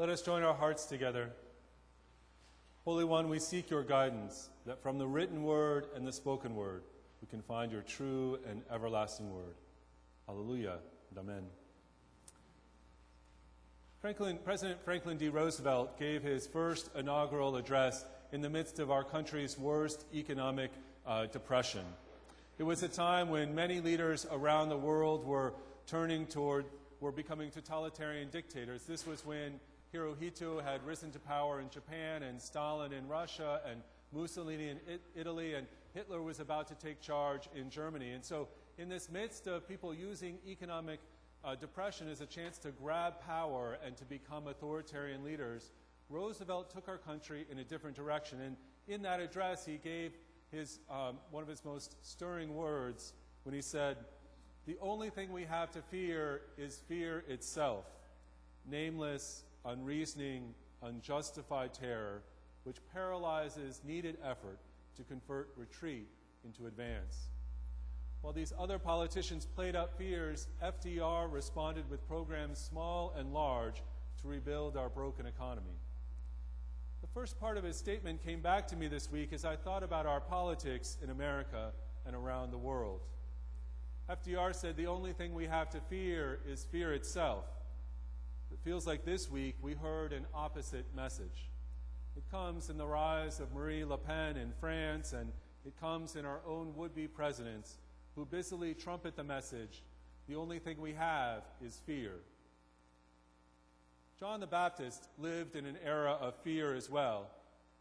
Let us join our hearts together. Holy One, we seek your guidance, that from the written word and the spoken word, we can find your true and everlasting word. Hallelujah and amen. President Franklin D. Roosevelt gave his first inaugural address in the midst of our country's worst economic depression. It was a time when many leaders around the world were becoming totalitarian dictators. This was when Hirohito had risen to power in Japan, and Stalin in Russia, and Mussolini in Italy, and Hitler was about to take charge in Germany. And so in this midst of people using economic depression as a chance to grab power and to become authoritarian leaders, Roosevelt took our country in a different direction. And in that address, he gave one of his most stirring words when he said, "The only thing we have to fear is fear itself, nameless, unreasoning, unjustified terror, which paralyzes needed effort to convert retreat into advance." While these other politicians played up fears, FDR responded with programs small and large to rebuild our broken economy. The first part of his statement came back to me this week as I thought about our politics in America and around the world. FDR said the only thing we have to fear is fear itself. It feels like this week we heard an opposite message. It comes in the rise of Marine Le Pen in France, and it comes in our own would-be presidents who busily trumpet the message, the only thing we have is fear. John the Baptist lived in an era of fear as well.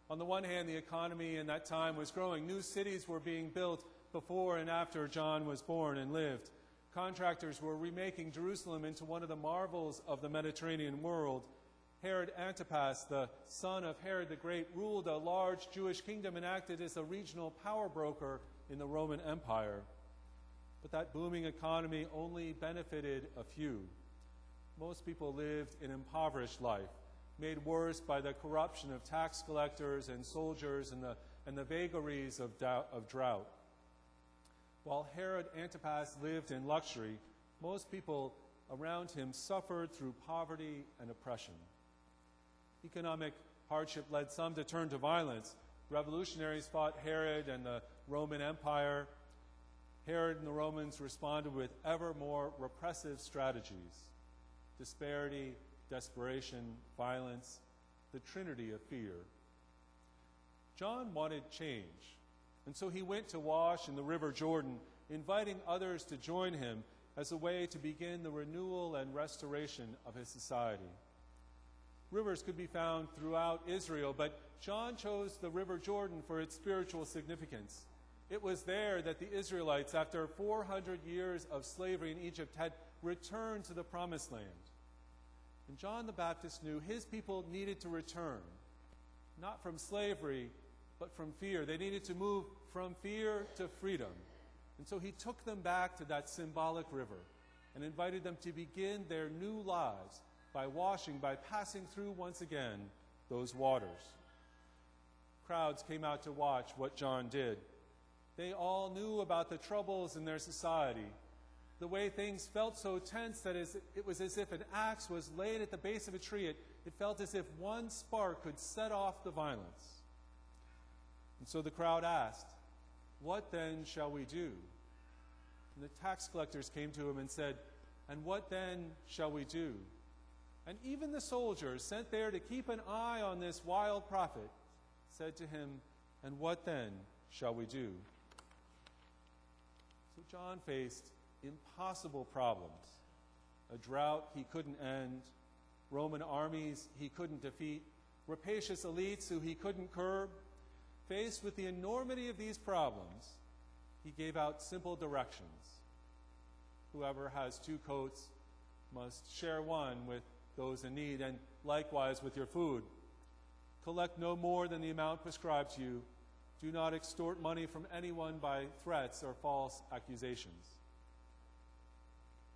On the one hand, the economy in that time was growing. New cities were being built before and after John was born and lived. Contractors were remaking Jerusalem into one of the marvels of the Mediterranean world. Herod Antipas, the son of Herod the Great, ruled a large Jewish kingdom and acted as a regional power broker in the Roman Empire. But that booming economy only benefited a few. Most people lived an impoverished life, made worse by the corruption of tax collectors and soldiers and the vagaries of drought. While Herod Antipas lived in luxury, most people around him suffered through poverty and oppression. Economic hardship led some to turn to violence. Revolutionaries fought Herod and the Roman Empire. Herod and the Romans responded with ever more repressive strategies: disparity, desperation, violence, the trinity of fear. John wanted change, and so he went to wash in the River Jordan, inviting others to join him as a way to begin the renewal and restoration of his society. Rivers could be found throughout Israel, but John chose the River Jordan for its spiritual significance. It was there that the Israelites, after 400 years of slavery in Egypt, had returned to the Promised Land. And John the Baptist knew his people needed to return, not from slavery, but from fear. They needed to move from fear to freedom. And so he took them back to that symbolic river and invited them to begin their new lives by passing through once again those waters. Crowds came out to watch what John did. They all knew about the troubles in their society, the way things felt so tense that it was as if an axe was laid at the base of a tree. It felt as if one spark could set off the violence. And so the crowd asked, "What then shall we do?" And the tax collectors came to him and said, "And what then shall we do?" And even the soldiers sent there to keep an eye on this wild prophet said to him, "And what then shall we do?" So John faced impossible problems: a drought he couldn't end, Roman armies he couldn't defeat, rapacious elites who he couldn't curb. Faced with the enormity of these problems, he gave out simple directions. Whoever has two coats must share one with those in need, and likewise with your food. Collect no more than the amount prescribed to you. Do not extort money from anyone by threats or false accusations.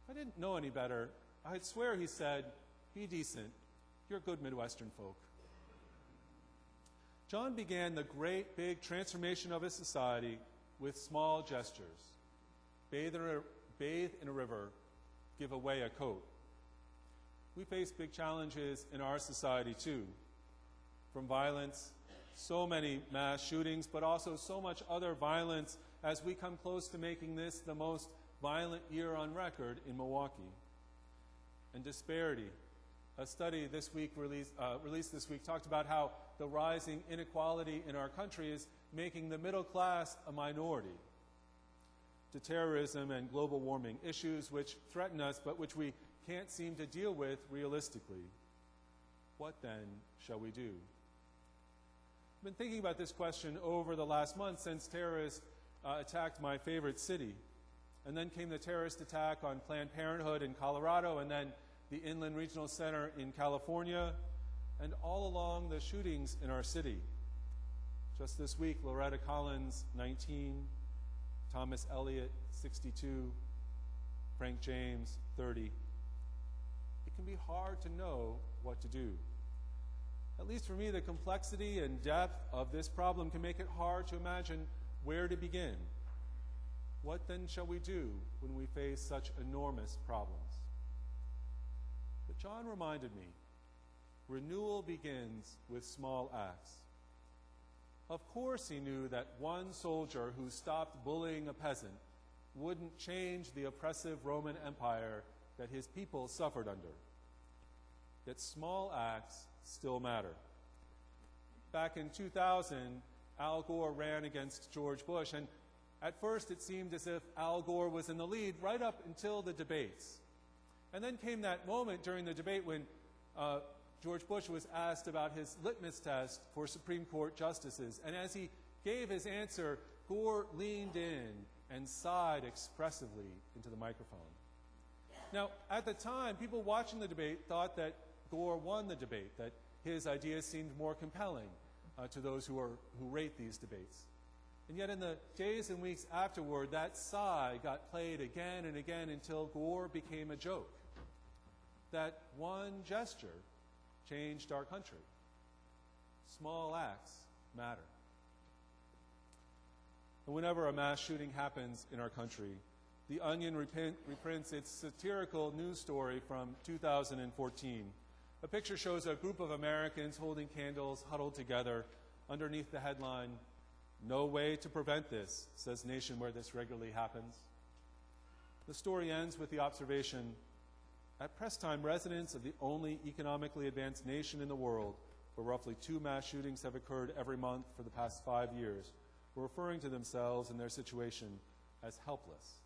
If I didn't know any better, I'd swear he said, "Be decent. You're good Midwestern folk." John began the great big transformation of his society with small gestures. Bathe in a river, give away a coat. we face big challenges in our society too. From violence, so many mass shootings, but also so much other violence as we come close to making this the most violent year on record in Milwaukee. And disparity. A study this week released this week talked about how the rising inequality in our country is making the middle class a minority. To terrorism and global warming issues which threaten us but which we can't seem to deal with realistically. What then shall we do? I've been thinking about this question over the last month since terrorists attacked my favorite city. And then came the terrorist attack on Planned Parenthood in Colorado, and then the Inland Regional Center in California, and all along the shootings in our city. Just this week, Loretta Collins, 19, Thomas Elliott, 62, Frank James, 30. It can be hard to know what to do. At least for me, the complexity and depth of this problem can make it hard to imagine where to begin. What then shall we do when we face such enormous problems? But John reminded me, renewal begins with small acts. Of course he knew that one soldier who stopped bullying a peasant wouldn't change the oppressive Roman Empire that his people suffered under. Yet small acts still matter. Back in 2000, Al Gore ran against George Bush, and at first it seemed as if Al Gore was in the lead right up until the debates. And then came that moment during the debate when George Bush was asked about his litmus test for Supreme Court justices. And as he gave his answer, Gore leaned in and sighed expressively into the microphone. Now, at the time, people watching the debate thought that Gore won the debate, that his ideas seemed more compelling to those who rate these debates. And yet in the days and weeks afterward, that sigh got played again and again until Gore became a joke. That one gesture changed our country. Small acts matter. And whenever a mass shooting happens in our country, The Onion reprints its satirical news story from 2014. A picture shows a group of Americans holding candles huddled together underneath the headline, "No way to prevent this," says nation where this regularly happens. The story ends with the observation, "At press time, residents of the only economically advanced nation in the world, where roughly 2 mass shootings have occurred every month for the past 5 years, were referring to themselves and their situation as helpless."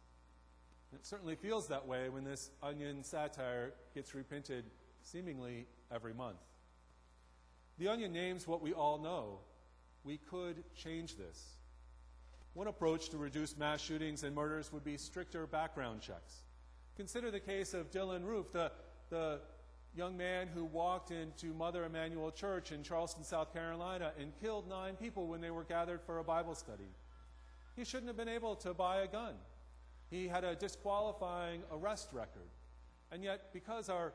And it certainly feels that way when this Onion satire gets reprinted seemingly every month. The Onion names what we all know. We could change this. One approach to reduce mass shootings and murders would be stricter background checks. Consider the case of Dylan Roof, the young man who walked into Mother Emanuel Church in Charleston, South Carolina, and killed 9 people when they were gathered for a Bible study. He shouldn't have been able to buy a gun. He had a disqualifying arrest record. And yet, because our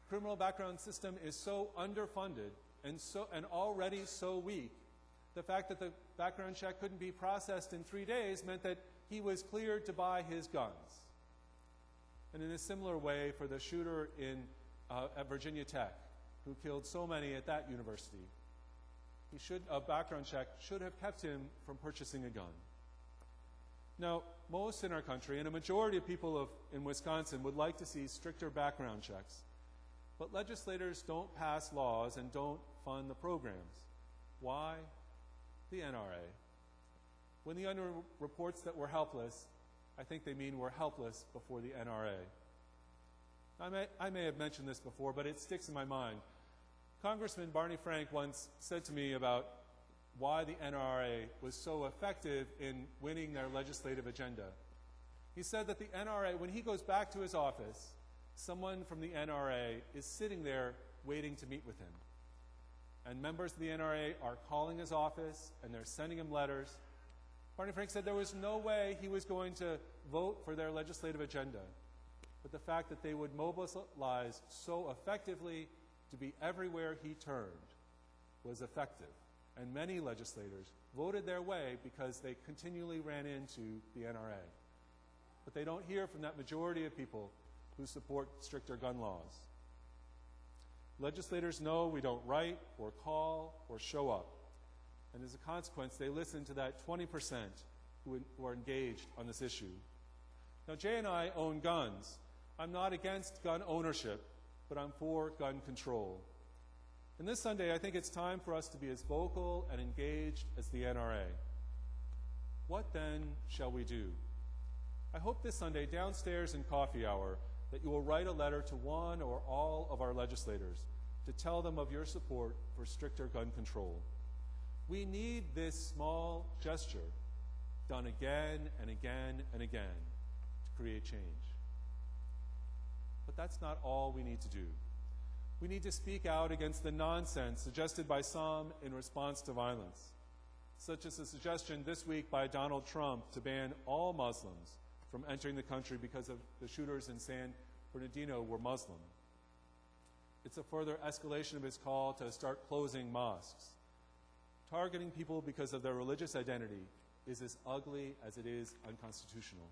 criminal background system is so underfunded and already so weak, the fact that the background check couldn't be processed in 3 days meant that he was cleared to buy his guns. And in a similar way for the shooter at Virginia Tech, who killed so many at that university, a background check should have kept him from purchasing a gun. Now, most in our country, and a majority of people in Wisconsin, would like to see stricter background checks. But legislators don't pass laws and don't fund the programs. Why? The NRA. When the Onion reports that we're helpless, I think they mean we're helpless before the NRA. I may have mentioned this before, but it sticks in my mind. Congressman Barney Frank once said to me about why the NRA was so effective in winning their legislative agenda. He said that the NRA, when he goes back to his office, someone from the NRA is sitting there waiting to meet with him. And members of the NRA are calling his office, and they're sending him letters. Barney Frank said there was no way he was going to vote for their legislative agenda. But the fact that they would mobilize so effectively to be everywhere he turned was effective. And many legislators voted their way because they continually ran into the NRA. But they don't hear from that majority of people who support stricter gun laws. Legislators know we don't write or call or show up. And as a consequence, they listen to that 20% who are engaged on this issue. Now, Jay and I own guns. I'm not against gun ownership, but I'm for gun control. And this Sunday, I think it's time for us to be as vocal and engaged as the NRA. What then shall we do? I hope this Sunday, downstairs in coffee hour, that you will write a letter to one or all of our legislators to tell them of your support for stricter gun control. We need this small gesture done again and again and again to create change. But that's not all we need to do. We need to speak out against the nonsense suggested by some in response to violence, such as the suggestion this week by Donald Trump to ban all Muslims from entering the country because of the shooters in San Bernardino were Muslim. It's a further escalation of his call to start closing mosques. Targeting people because of their religious identity is as ugly as it is unconstitutional.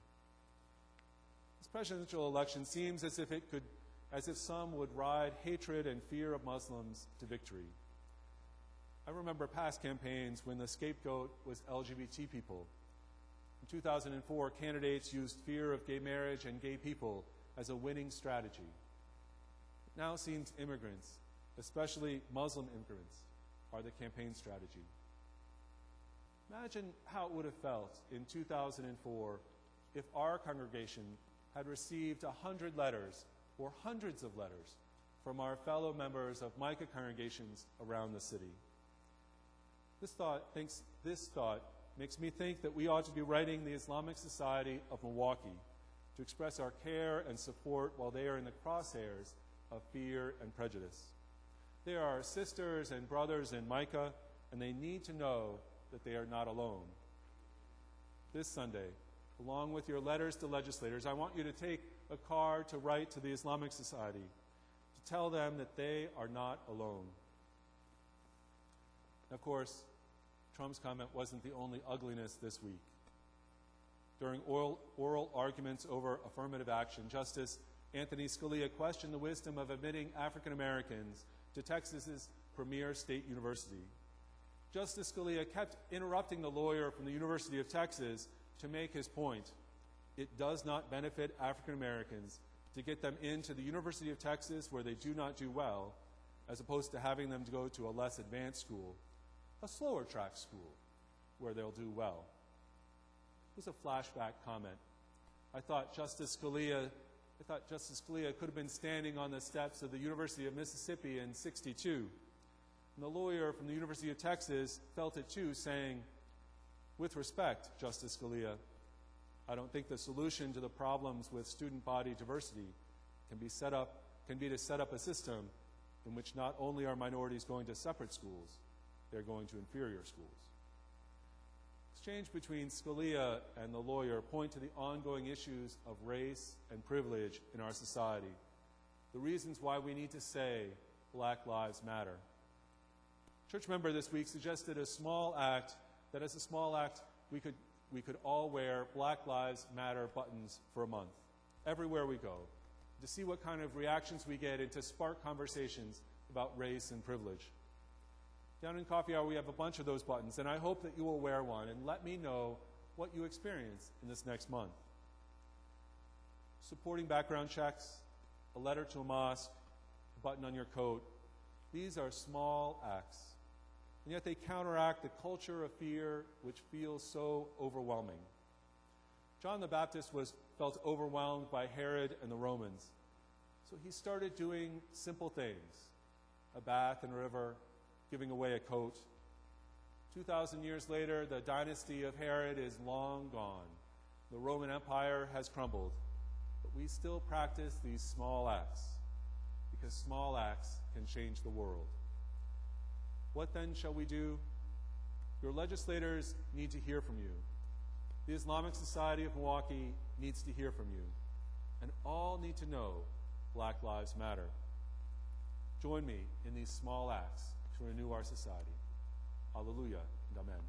This presidential election seems as if some would ride hatred and fear of Muslims to victory. I remember past campaigns when the scapegoat was LGBT people. In 2004, candidates used fear of gay marriage and gay people as a winning strategy. It now seems immigrants, especially Muslim immigrants, are the campaign strategy. Imagine how it would have felt in 2004 if our congregation had received 100 letters or hundreds of letters from our fellow members of Micah congregations around the city. This thought makes me think that we ought to be writing the Islamic Society of Milwaukee to express our care and support while they are in the crosshairs of fear and prejudice. They are our sisters and brothers in Micah, and they need to know that they are not alone. This Sunday, along with your letters to legislators, I want you to take a card to write to the Islamic Society to tell them that they are not alone. Of course, Trump's comment wasn't the only ugliness this week. During oral arguments over affirmative action, Justice Anthony Scalia questioned the wisdom of admitting African Americans to Texas's premier state university. Justice Scalia kept interrupting the lawyer from the University of Texas to make his point. It does not benefit African Americans to get them into the University of Texas where they do not do well, as opposed to having them to go to a less advanced school, a slower track school, where they'll do well. It was a flashback comment. I thought Justice Scalia could have been standing on the steps of the University of Mississippi in '62. And the lawyer from the University of Texas felt it too, saying, "With respect, Justice Scalia, I don't think the solution to the problems with student body diversity can be to set up a system in which not only are minorities going to separate schools, they're going to inferior schools." Exchange between Scalia and the lawyer point to the ongoing issues of race and privilege in our society, the reasons why we need to say Black Lives Matter. A church member this week suggested as a small act, we could all wear Black Lives Matter buttons for a month, everywhere we go, to see what kind of reactions we get and to spark conversations about race and privilege. Down in Coffee Hour, we have a bunch of those buttons, and I hope that you will wear one and let me know what you experience in this next month. Supporting background checks, a letter to a mosque, a button on your coat, these are small acts, and yet they counteract the culture of fear which feels so overwhelming. John the Baptist felt overwhelmed by Herod and the Romans, so he started doing simple things, a bath and a river, giving away a coat. 2,000 years later, the dynasty of Herod is long gone. The Roman Empire has crumbled, but we still practice these small acts, because small acts can change the world. What then shall we do? Your legislators need to hear from you. The Islamic Society of Milwaukee needs to hear from you. And all need to know Black Lives Matter. Join me in these small acts to renew our society. Hallelujah and amen.